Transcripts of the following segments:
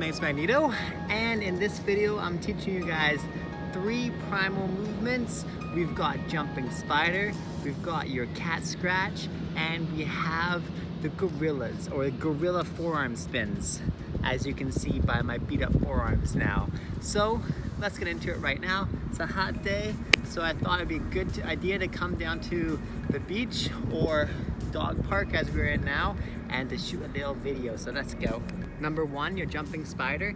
name's Magneto, and in this video I'm teaching you guys 3 primal movements. We've got jumping spider, we've got your cat scratch, and we have the gorillas, or the gorilla forearm spins, as you can see by my beat up forearms now. So let's get into it right now. It's a hot day, so I thought it'd be a good idea to come down to the beach or dog park as we're in now and to shoot a little video. So let's go. Number 1, your jumping spider.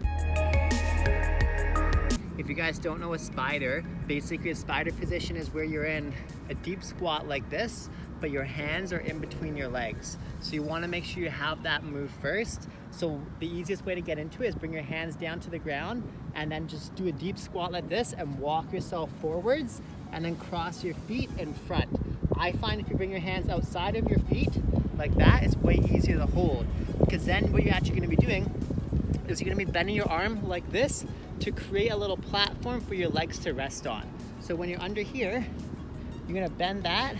If you guys don't know a spider, basically a spider position is where you're in a deep squat like this, but your hands are in between your legs. So you want to make sure you have that move first. So the easiest way to get into it is bring your hands down to the ground and then just do a deep squat like this and walk yourself forwards and then cross your feet in front. I find if you bring your hands outside of your feet like that, it's way easier to hold, because then what you're actually going to be doing is you're going to be bending your arm like this to create a little platform for your legs to rest on. So when you're under here, you're going to bend that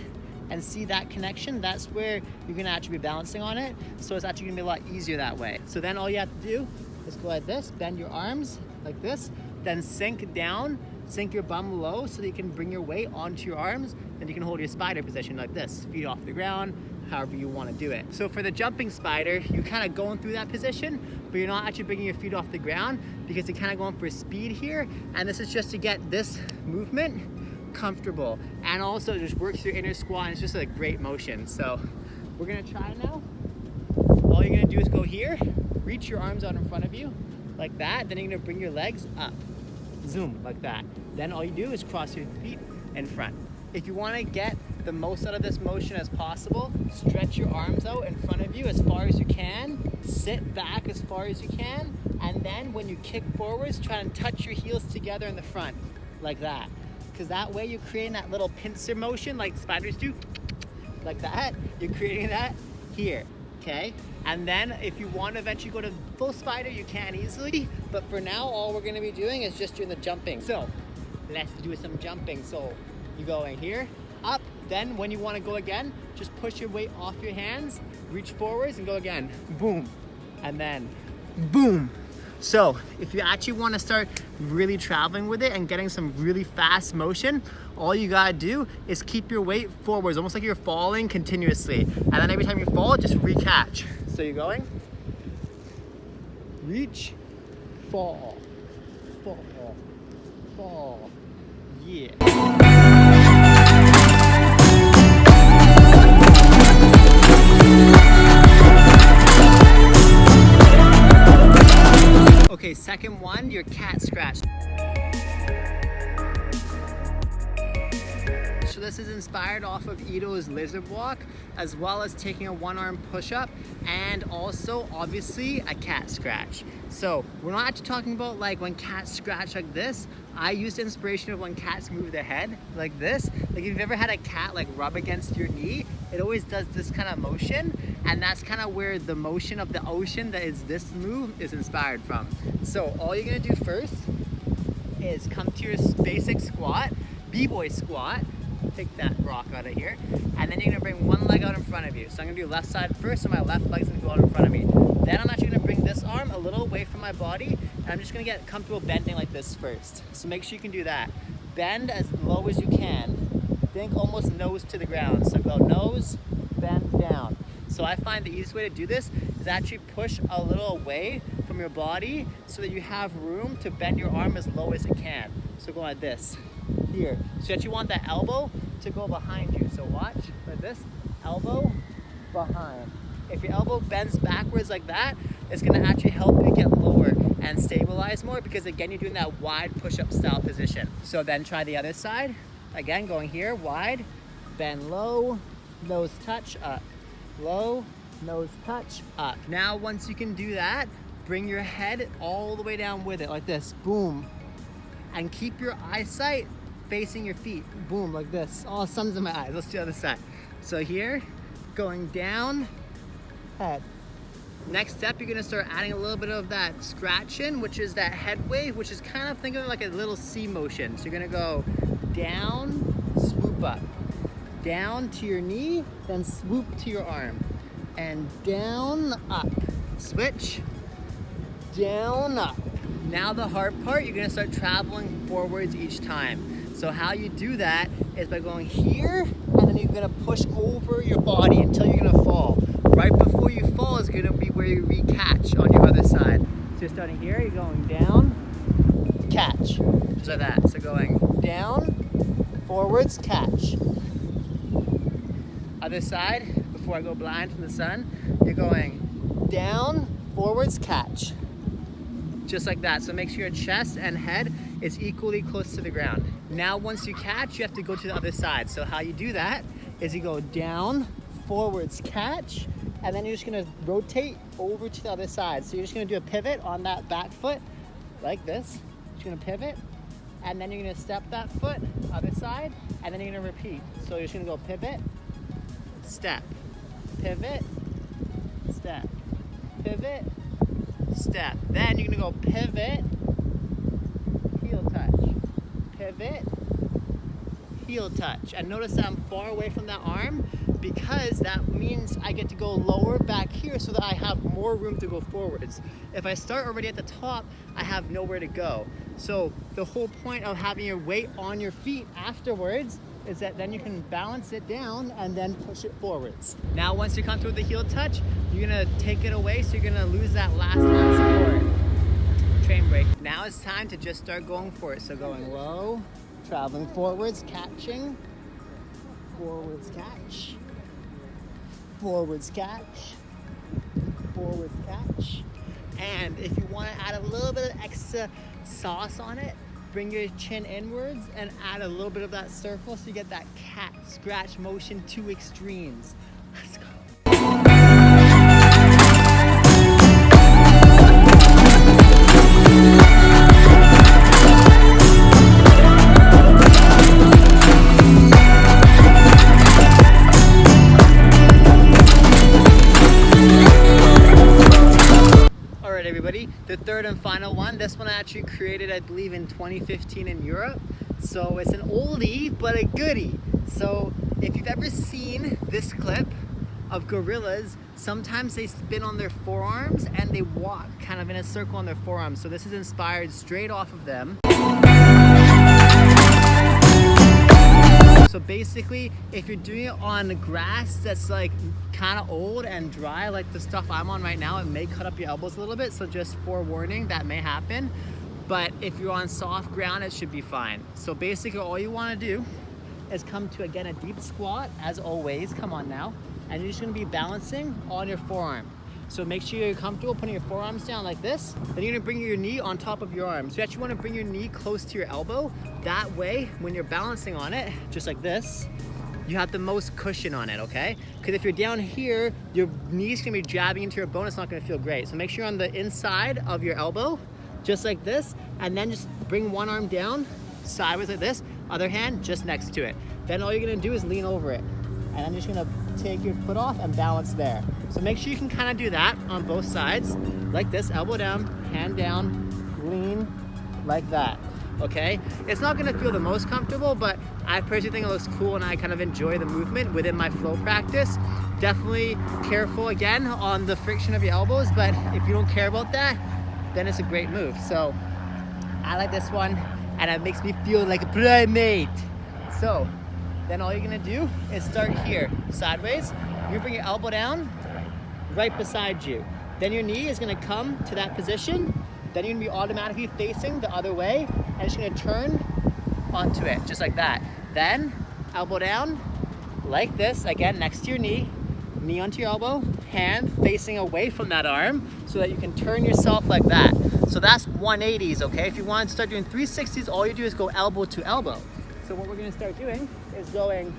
and see that connection. That's where you're going to actually be balancing on it. So it's actually going to be a lot easier that way. So then all you have to do is go like this, bend your arms like this, then sink down, sink your bum low so that you can bring your weight onto your arms, and you can hold your spider position like this, feet off the ground, however you want to do it. So for the jumping spider, you're kind of going through that position, but you're not actually bringing your feet off the ground because you're kind of going for speed here. And this is just to get this movement comfortable, and also it just works your inner squat, and it's just a great motion. So we're gonna try now. All you're gonna do is go here, reach your arms out in front of you like that, then you're gonna bring your legs up, zoom like that. Then all you do is cross your feet in front. If you want to get the most out of this motion as possible, stretch your arms out in front of you as far as you can, sit back as far as you can, and then when you kick forwards, try and touch your heels together in the front like that, because that way you're creating that little pincer motion like spiders do, like that. You're creating that here, okay? And then if you want to eventually go to full spider, you can easily, but for now all we're going to be doing is just doing the jumping. So let's do some jumping. So you're going here, up, then when you want to go again, just push your weight off your hands, reach forwards and go again, boom, and then boom. So if you actually want to start really traveling with it and getting some really fast motion, all you gotta do is keep your weight forwards, almost like you're falling continuously. And then every time you fall, just recatch. So you're going, reach, fall, fall, fall, yeah. Okay, second one, your cat scratch. So this is inspired off of Ito's lizard walk, as well as taking a 1-arm push-up, and also obviously a cat scratch. So we're not actually talking about like when cats scratch like this. I used inspiration of when cats move their head like this. Like if you've ever had a cat like rub against your knee, it always does this kind of motion, and that's kind of where the motion of the ocean that is this move is inspired from. So all you're gonna do first is come to your basic squat, b-boy squat. Take that rock out of here, and then you're gonna bring one leg out in front of you. So I'm gonna do left side first, so my left leg's gonna go out in front of me. Then I'm actually gonna bring this arm a little away from my body, and I'm just gonna get comfortable bending like this first. So make sure you can do that. Bend as low as you can. Think almost nose to the ground. So go nose, bend down. So I find the easiest way to do this is actually push a little away from your body so that you have room to bend your arm as low as it can. So go like this, here. So that you want that elbow to go behind you. So watch, like this, elbow behind. If your elbow bends backwards like that, it's gonna actually help you get lower and stabilize more, because again, you're doing that wide push-up style position. So then try the other side. Again, going here, wide, bend low, nose touch, up. Low, nose touch, up. Now, once you can do that, bring your head all the way down with it, like this, boom. And keep your eyesight facing your feet, boom, like this. Oh, sun's in my eyes. Let's do the other side. So here, going down, head. Next step, you're gonna start adding a little bit of that scratching, which is that head wave, which is kind of, think of it like a little C motion. So you're gonna go down, swoop up. Down to your knee, then swoop to your arm. And down, up. Switch, down, up. Now the hard part, you're gonna start traveling forwards each time. So how you do that is by going here, and then you're gonna push over your body until you're gonna fall. Right before you fall is gonna be where you re-catch on your other side. So you're starting here, you're going down, catch, just like that. So going down, forwards, catch. Other side, before I go blind from the sun, you're going down, forwards, catch. Just like that. So make sure your chest and head is equally close to the ground. Now once you catch, you have to go to the other side. So how you do that is you go down, forwards, catch, and then you're just gonna rotate over to the other side. So you're just gonna do a pivot on that back foot, like this. You're gonna pivot, and then you're gonna step that foot, other side, and then you're gonna repeat. So you're just gonna go pivot, step, pivot, step, pivot, step. Then you're gonna go pivot, heel touch, pivot, heel touch. And notice that I'm far away from that arm because that means I get to go lower back here so that I have more room to go forwards. If I start already at the top, I have nowhere to go. So the whole point of having your weight on your feet afterwards is that then you can balance it down and then push it forwards. Now once you come through the heel touch, you're gonna take it away, so you're gonna lose that last line support. Train break. Now it's time to just start going for it. So going low, traveling forwards, catching, forwards catch, forwards catch, forwards catch. And if you wanna add a little bit of extra sauce on it, bring your chin inwards and add a little bit of that circle so you get that cat scratch motion to extremes. Let's go. Everybody, the third and final one. This one I actually created, I believe, in 2015 in Europe. So it's an oldie, but a goodie. So if you've ever seen this clip of gorillas, sometimes they spin on their forearms and they walk kind of in a circle on their forearms. So this is inspired straight off of them. So basically, if you're doing it on grass that's like kind of old and dry, like the stuff I'm on right now, it may cut up your elbows a little bit. So just forewarning, that may happen. But if you're on soft ground, it should be fine. So basically all you want to do is come to, again, a deep squat, as always. Come on now. And you're just going to be balancing on your forearm. So make sure you're comfortable putting your forearms down like this. Then you're gonna bring your knee on top of your arm. So you actually wanna bring your knee close to your elbow. That way, when you're balancing on it, just like this, you have the most cushion on it, okay? Because if you're down here, your knee's gonna be jabbing into your bone, it's not gonna feel great. So make sure you're on the inside of your elbow, just like this, and then just bring one arm down, sideways like this, other hand just next to it. Then all you're gonna do is lean over it. And then you're just gonna take your foot off and balance there. So make sure you can kind of do that on both sides, like this, elbow down, hand down, lean, like that, okay? It's not gonna feel the most comfortable, but I personally think it looks cool and I kind of enjoy the movement within my flow practice. Definitely careful, again, on the friction of your elbows, but if you don't care about that, then it's a great move. So I like this one, and it makes me feel like a primate. So then all you're gonna do is start here, sideways. You bring your elbow down, right beside you. Then your knee is gonna come to that position. Then you're gonna be automatically facing the other way, and it's gonna turn onto it, just like that. Then, elbow down, like this, again, next to your knee onto your elbow, hand facing away from that arm, so that you can turn yourself like that. So that's 180s, okay? If you want to start doing 360s, all you do is go elbow to elbow. So what we're gonna start doing is going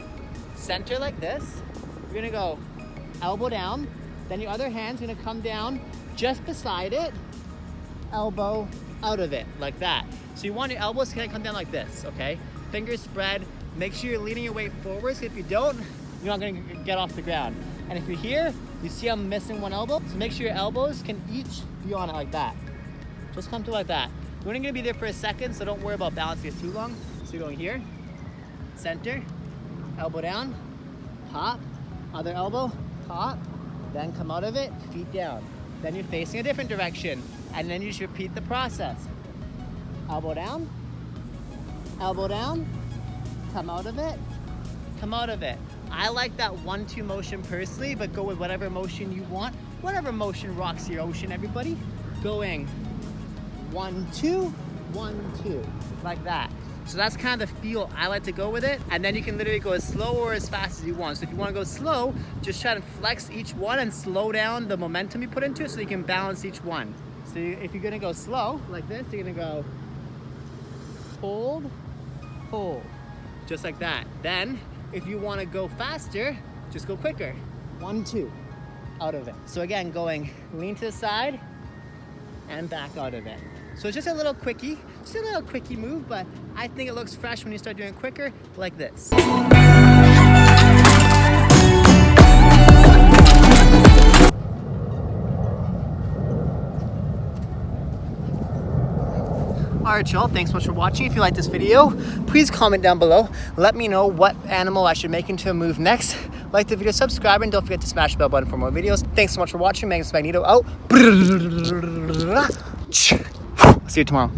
center like this. We're gonna go elbow down, then your other hand's gonna come down just beside it, elbow out of it, like that. So you want your elbows to come down like this, okay? Fingers spread, make sure you're leaning your weight forwards. If you don't, you're not gonna get off the ground. And if you're here, you see I'm missing one elbow, so make sure your elbows can each be on it like that. Just come to like that. You're only gonna be there for a second, so don't worry about balancing it too long. So you're going here, center, elbow down, hop, other elbow, hop, then come out of it, feet down. Then you're facing a different direction. And then you just repeat the process. Elbow down, come out of it, come out of it. I like that 1-2 motion personally, but go with whatever motion you want. Whatever motion rocks your ocean, everybody. Going 1-2, 1-2, like that. So that's kind of the feel I like to go with it. And then you can literally go as slow or as fast as you want. So if you want to go slow, just try to flex each one and slow down the momentum you put into it so you can balance each one. So if you're gonna go slow, like this, you're gonna go hold, hold, just like that. Then, if you wanna go faster, just go quicker. 1-2, out of it. So again, going lean to the side and back out of it. So it's just a little quickie move, but I think it looks fresh when you start doing it quicker, like this. Alright y'all, thanks so much for watching. If you like this video, please comment down below. Let me know what animal I should make into a move next. Like the video, subscribe, and don't forget to smash the bell button for more videos. Thanks so much for watching. Magnus Magneto out. See you tomorrow.